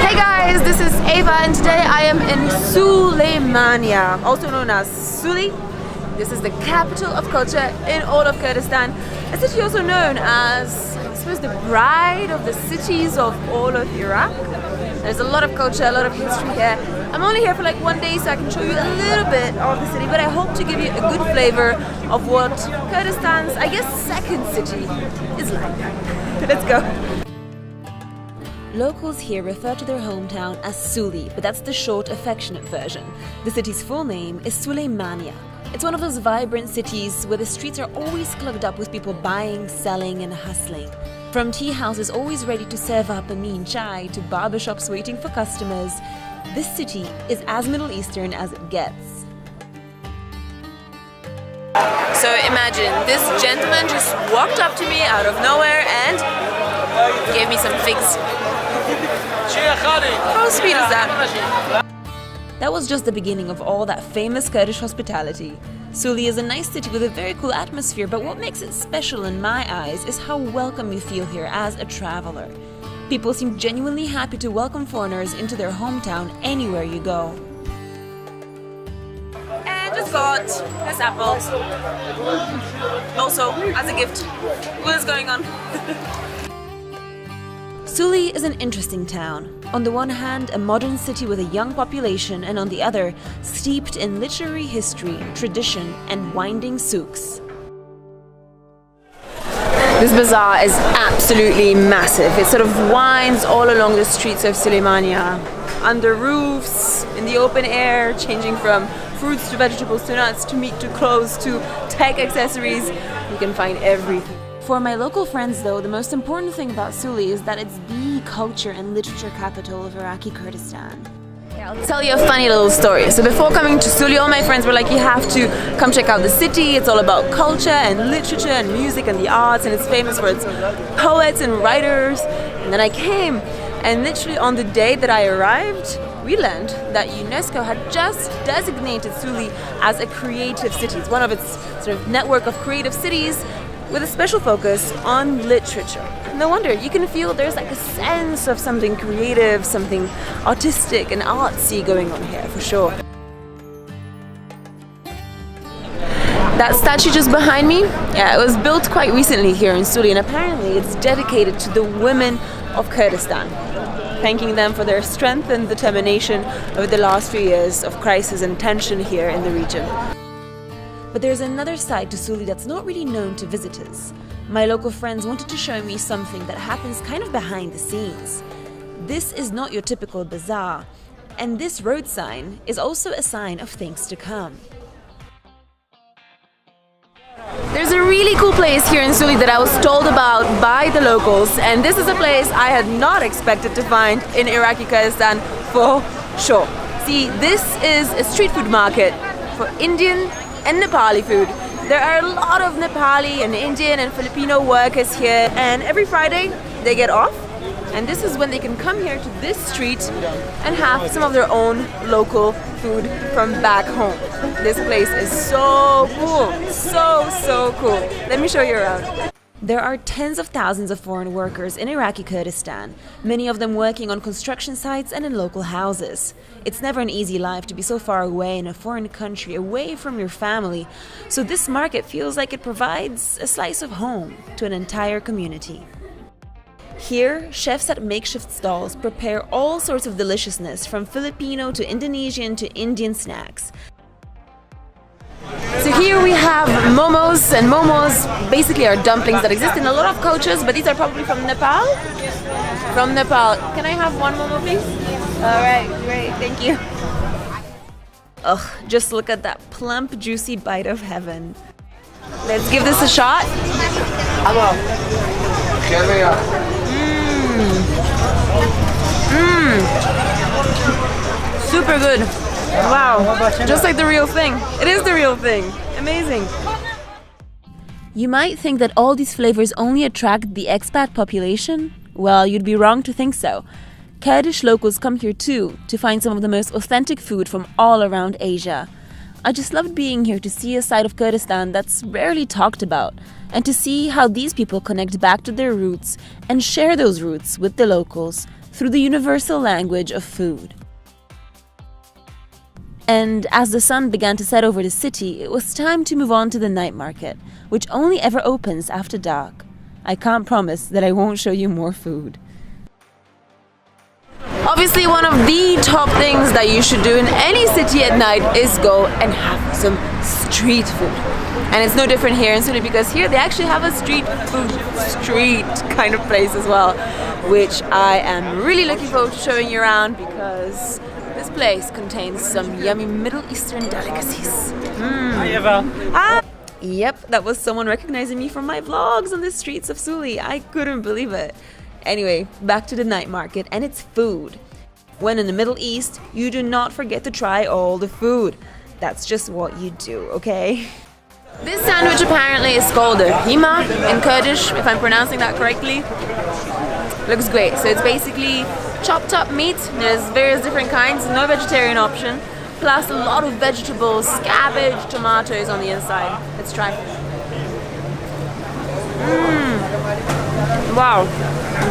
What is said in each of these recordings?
Hey guys, this is Ava and today I am in Süleymaniye, also known as Suli. This is the capital of culture in all of Kurdistan. A city also known as, I suppose, the bride of the cities of all of Iraq. There's a lot of culture, a lot of history here. I'm only here for like one day so I can show you a little bit of the city, but I hope to give you a good flavor of what Kurdistan's, I guess, second city is like. Let's go. Locals here refer to their hometown as Suli, but that's the short, affectionate version. The city's full name is Süleymaniye. It's one of those vibrant cities where the streets are always clogged up with people buying, selling, and hustling. From tea houses always ready to serve up a mean chai to barbershops waiting for customers, this city is as Middle Eastern as it gets. So imagine, this gentleman just walked up to me out of nowhere and gave me some figs. How sweet is that? That was just the beginning of all that famous Kurdish hospitality. Suli is a nice city with a very cool atmosphere, but what makes it special in my eyes is how welcome you feel here as a traveler. People seem genuinely happy to welcome foreigners into their hometown anywhere you go. And just got this apple. Also, as a gift. What is going on? Suli is an interesting town. On the one hand, a modern city with a young population, and on the other, steeped in literary history, tradition, and winding souks. This bazaar is absolutely massive. It sort of winds all along the streets of Süleymaniye, under roofs, in the open air, changing from fruits to vegetables to nuts to meat to clothes to tech accessories. You can find everything. For my local friends, though, the most important thing about Suli is that it's the culture and literature capital of Iraqi Kurdistan. I'll tell you a funny little story. So before coming to Suli, all my friends were like, you have to come check out the city. It's all about culture and literature and music and the arts, and it's famous for its poets and writers. And then I came, and literally on the day that I arrived, we learned that UNESCO had just designated Suli as a creative city. It's one of its sort of network of creative cities with a special focus on literature. No wonder, you can feel there's like a sense of something creative, something artistic and artsy going on here, for sure. That statue just behind me, yeah, it was built quite recently here in Suli, and apparently it's dedicated to the women of Kurdistan, thanking them for their strength and determination over the last few years of crisis and tension here in the region. But there's another side to Suli that's not really known to visitors. My local friends wanted to show me something that happens kind of behind the scenes. This is not your typical bazaar, and this road sign is also a sign of things to come. There's a really cool place here in Suli that I was told about by the locals, and this is a place I had not expected to find in Iraqi Kurdistan for sure. See, this is a street food market for Indian and Nepali food. There are a lot of Nepali and Indian and Filipino workers here, and every Friday they get off, and this is when they can come here to this street and have some of their own local food from back home. This place is so cool, so cool. Let me show you around. There are tens of thousands of foreign workers in Iraqi Kurdistan, many of them working on construction sites and in local houses. It's never an easy life to be so far away in a foreign country, away from your family, so this market feels like it provides a slice of home to an entire community. Here, chefs at makeshift stalls prepare all sorts of deliciousness, from Filipino to Indonesian to Indian snacks. So here we have momos, and momos basically are dumplings that exist in a lot of cultures, but these are probably from Nepal. From Nepal. Can I have one momo, please? All right, great, thank you. Ugh, just look at that plump, juicy bite of heaven. Let's give this a shot. Super good. Wow, just like the real thing. It is the real thing. Amazing. You might think that all these flavors only attract the expat population. Well, you'd be wrong to think so. Kurdish locals come here too to find some of the most authentic food from all around Asia. I just loved being here to see a side of Kurdistan that's rarely talked about, and to see how these people connect back to their roots and share those roots with the locals through the universal language of food. And as the sun began to set over the city, it was time to move on to the night market, which only ever opens after dark. I can't promise that I won't show you more food. Obviously, one of the top things that you should do in any city at night is go and have some street food. And it's no different here in Sydney because here they actually have a street kind of place as well, which I am really looking forward to showing you around because this place contains some yummy Middle Eastern delicacies. Hi Eva. Ah! Yep, that was someone recognizing me from my vlogs on the streets of Suli. I couldn't believe it. Anyway, back to the night market and its food. When in the Middle East, you do not forget to try all the food. That's just what you do, okay? This sandwich apparently is called a hima in Kurdish, if I'm pronouncing that correctly. Looks great. So it's basically chopped up meat. There's various different kinds, no vegetarian option, plus a lot of vegetables, cabbage, tomatoes on the inside. Let's try. Wow,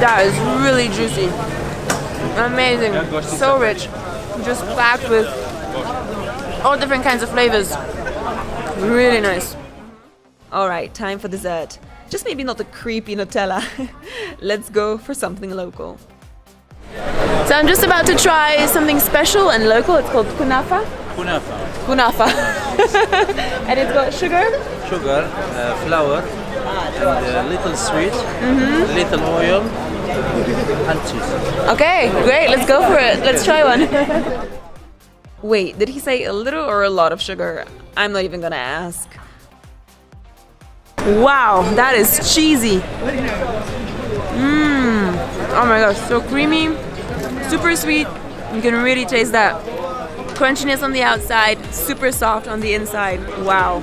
that is really juicy. Amazing, so rich, just packed with all different kinds of flavors. Really nice. Alright, time for dessert. Just maybe not the creepy Nutella. Let's go for something local. So I'm just about to try something special and local. It's called kunafa. Kunafa. And it's got sugar, Flour, and little sweet, little oil, and cheese. Okay, great, let's go for it. Let's try one. Wait, did he say a little or a lot of sugar? I'm not even gonna ask. Wow, that is cheesy. Oh my gosh, so creamy, super sweet. You can really taste that crunchiness on the outside, super soft on the inside. Wow,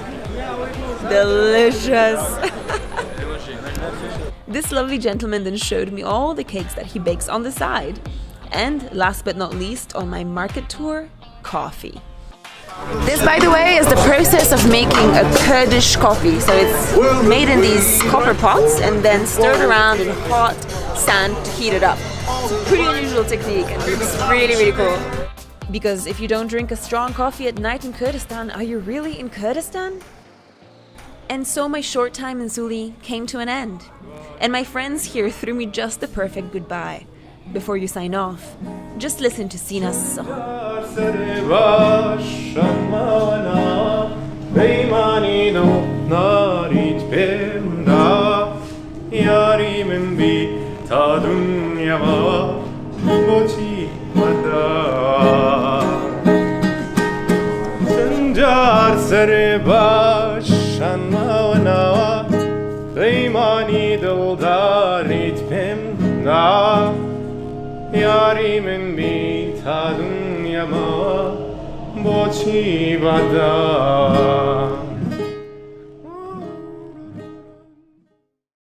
delicious. This lovely gentleman then showed me all the cakes that he bakes on the side. And last but not least, on my market tour, coffee. This, by the way, is the process of making a Kurdish coffee. So it's made in these copper pots and then stirred around in hot sand to heat it up. It's a pretty unusual technique and it's really, really cool. Because if you don't drink a strong coffee at night in Kurdistan, are you really in Kurdistan? And so my short time in Suli came to an end. And my friends here threw me just the perfect goodbye. Before you sign off, just listen to Sina's song. یاری من بی تا دنیا ما با چی بدا